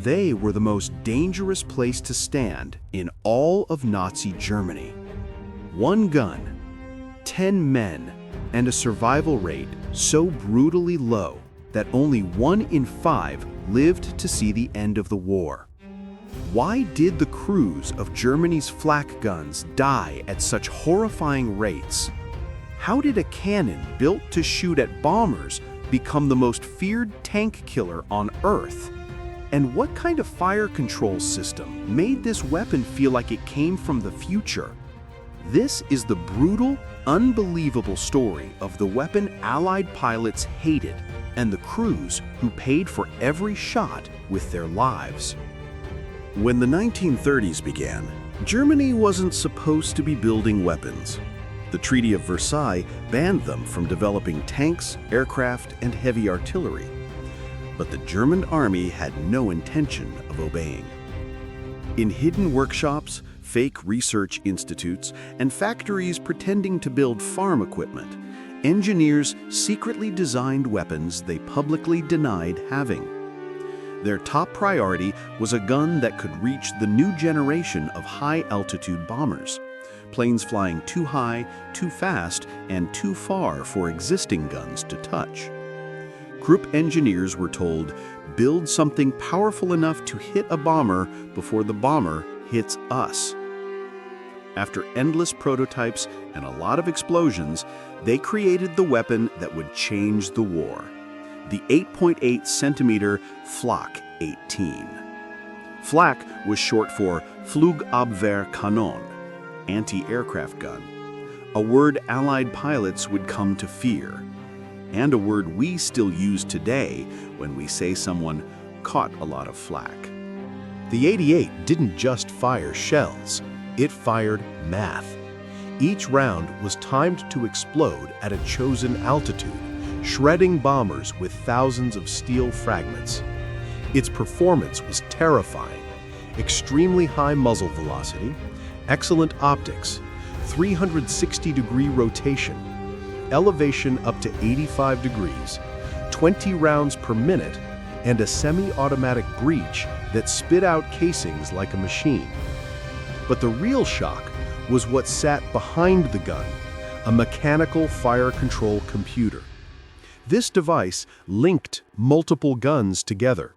They were the most dangerous place to stand in all of Nazi Germany. One gun, 10 men, and a survival rate so brutally low that only 1 in 5 lived to see the end of the war. Why did the crews of Germany's flak guns die at such horrifying rates? How did a cannon built to shoot at bombers become the most feared tank killer on Earth? And what kind of fire control system made this weapon feel like it came from the future? This is the brutal, unbelievable story of the weapon Allied pilots hated and the crews who paid for every shot with their lives. When the 1930s began, Germany wasn't supposed to be building weapons. The Treaty of Versailles banned them from developing tanks, aircraft, and heavy artillery. But the German army had no intention of obeying. In hidden workshops, fake research institutes, and factories pretending to build farm equipment, engineers secretly designed weapons they publicly denied having. Their top priority was a gun that could reach the new generation of high-altitude bombers, planes flying too high, too fast, and too far for existing guns to touch. Group engineers were told, build something powerful enough to hit a bomber before the bomber hits us. After endless prototypes and a lot of explosions, they created the weapon that would change the war, the 8.8 centimeter FLAK 18. FLAK was short for Flugabwehrkanone, anti-aircraft gun, a word Allied pilots would come to fear, and a word we still use today when we say someone caught a lot of flak. The 88 didn't just fire shells, it fired math. Each round was timed to explode at a chosen altitude, shredding bombers with thousands of steel fragments. Its performance was terrifying. Extremely high muzzle velocity, excellent optics, 360-degree rotation, elevation up to 85 degrees, 20 rounds per minute, and a semi-automatic breech that spit out casings like a machine. But the real shock was what sat behind the gun, a mechanical fire control computer. This device linked multiple guns together.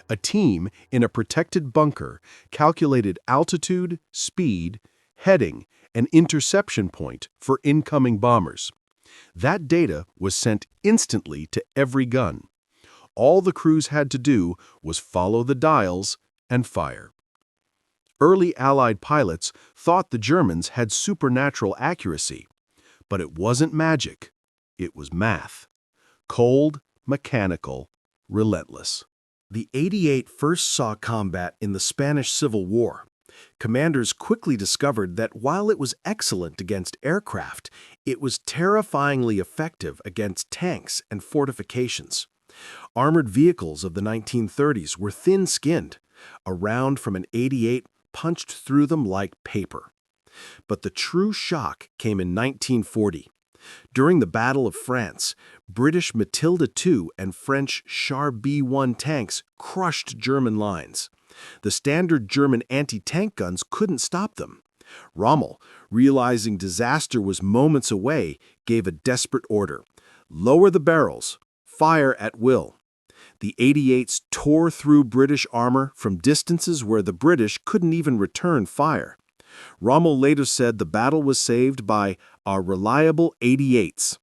A team in a protected bunker calculated altitude, speed, heading, and interception point for incoming bombers. That data was sent instantly to every gun. All the crews had to do was follow the dials and fire. Early Allied pilots thought the Germans had supernatural accuracy, but it wasn't magic, it was math. Cold, mechanical, relentless. The 88 first saw combat in the Spanish Civil War. Commanders quickly discovered that while it was excellent against aircraft, it was terrifyingly effective against tanks and fortifications. Armored vehicles of the 1930s were thin-skinned. A round from an 88 punched through them like paper. But the true shock came in 1940. During the Battle of France, British Matilda II and French Char B-1 tanks crushed German lines. The standard German anti-tank guns couldn't stop them. Rommel, realizing disaster was moments away, gave a desperate order: lower the barrels, fire at will. The 88s tore through British armor from distances where the British couldn't even return fire. Rommel later said the battle was saved by our reliable 88s.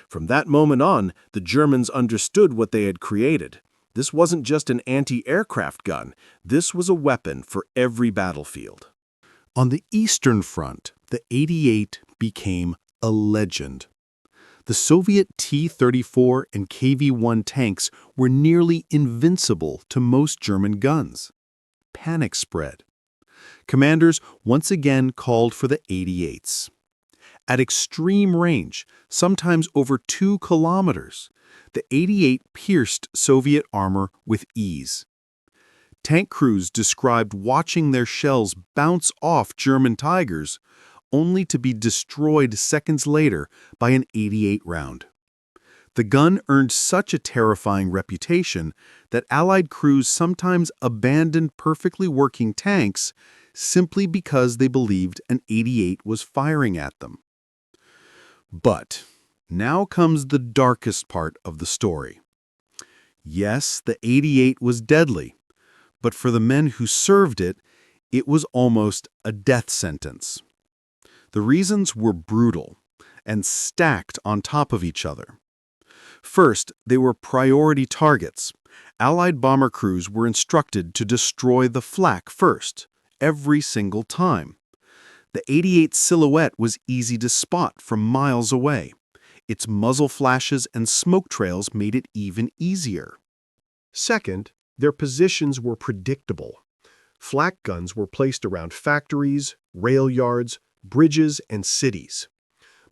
From that moment on, the Germans understood what they had created. This wasn't just an anti-aircraft gun. This was a weapon for every battlefield. On the Eastern Front, the 88 became a legend. The Soviet T-34 and KV-1 tanks were nearly invincible to most German guns. Panic spread. Commanders once again called for the 88s. At extreme range, sometimes over 2 kilometers, the 88 pierced Soviet armor with ease. Tank crews described watching their shells bounce off German Tigers, only to be destroyed seconds later by an 88 round. The gun earned such a terrifying reputation that Allied crews sometimes abandoned perfectly working tanks simply because they believed an 88 was firing at them. But now comes the darkest part of the story. Yes, the 88 was deadly, but for the men who served it, it was almost a death sentence. The reasons were brutal and stacked on top of each other. First, they were priority targets. Allied bomber crews were instructed to destroy the FLAK first, every single time. The 88's silhouette was easy to spot from miles away. Its muzzle flashes and smoke trails made it even easier. Second, their positions were predictable. FLAK guns were placed around factories, rail yards, bridges, and cities.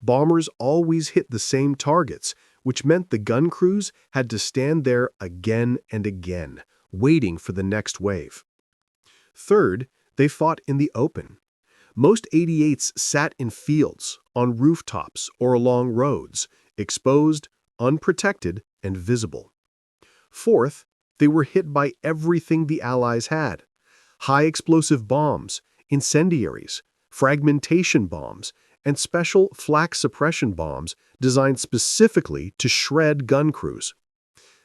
Bombers always hit the same targets, which meant the gun crews had to stand there again and again, waiting for the next wave. Third, they fought in the open. Most 88s sat in fields, on rooftops, or along roads, exposed, unprotected, and visible. Fourth, they were hit by everything the Allies had: high-explosive bombs, incendiaries, fragmentation bombs, and special FLAK suppression bombs designed specifically to shred gun crews.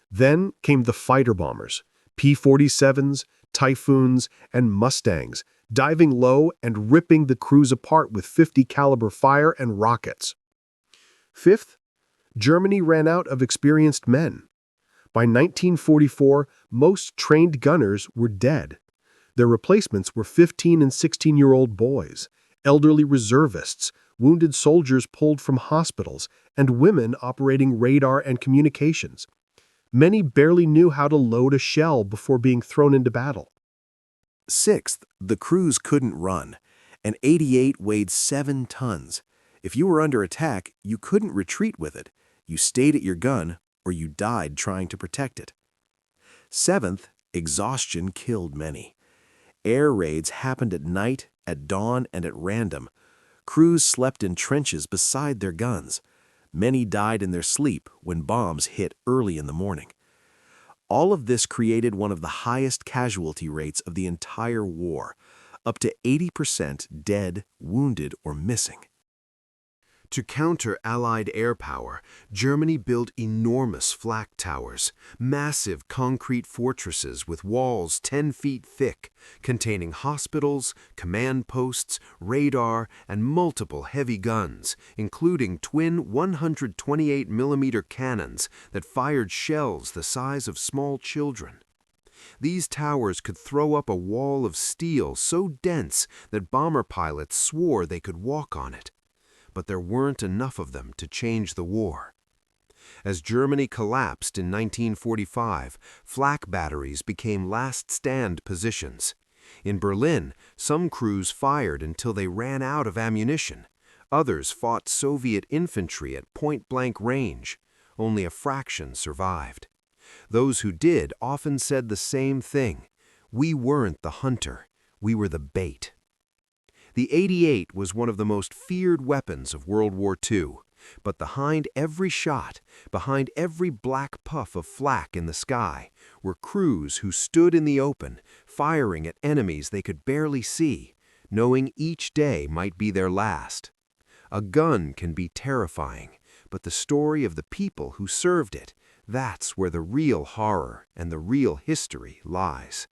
Then came the fighter bombers, P-47s, Typhoons, and Mustangs, diving low and ripping the crews apart with .50 caliber fire and rockets. Fifth, Germany ran out of experienced men. By 1944, most trained gunners were dead. Their replacements were 15- and 16-year-old boys, elderly reservists, wounded soldiers pulled from hospitals, and women operating radar and communications. Many barely knew how to load a shell before being thrown into battle. Sixth, the crews couldn't run. An 88 weighed 7 tons. If you were under attack, you couldn't retreat with it. You stayed at your gun, or you died trying to protect it. Seventh, exhaustion killed many. Air raids happened at night, at dawn, and at random. Crews slept in trenches beside their guns. Many died in their sleep when bombs hit early in the morning. All of this created one of the highest casualty rates of the entire war, up to 80% dead, wounded, or missing. To counter Allied air power, Germany built enormous FLAK towers, massive concrete fortresses with walls 10 feet thick, containing hospitals, command posts, radar, and multiple heavy guns, including twin 128mm cannons that fired shells the size of small children. These towers could throw up a wall of steel so dense that bomber pilots swore they could walk on it. But there weren't enough of them to change the war. As Germany collapsed in 1945, FLAK batteries became last-stand positions. In Berlin, some crews fired until they ran out of ammunition. Others fought Soviet infantry at point-blank range. Only a fraction survived. Those who did often said the same thing: we weren't the hunter, we were the bait. The 88 was one of the most feared weapons of World War II, but behind every shot, behind every black puff of FLAK in the sky, were crews who stood in the open, firing at enemies they could barely see, knowing each day might be their last. A gun can be terrifying, but the story of the people who served it, that's where the real horror and the real history lies.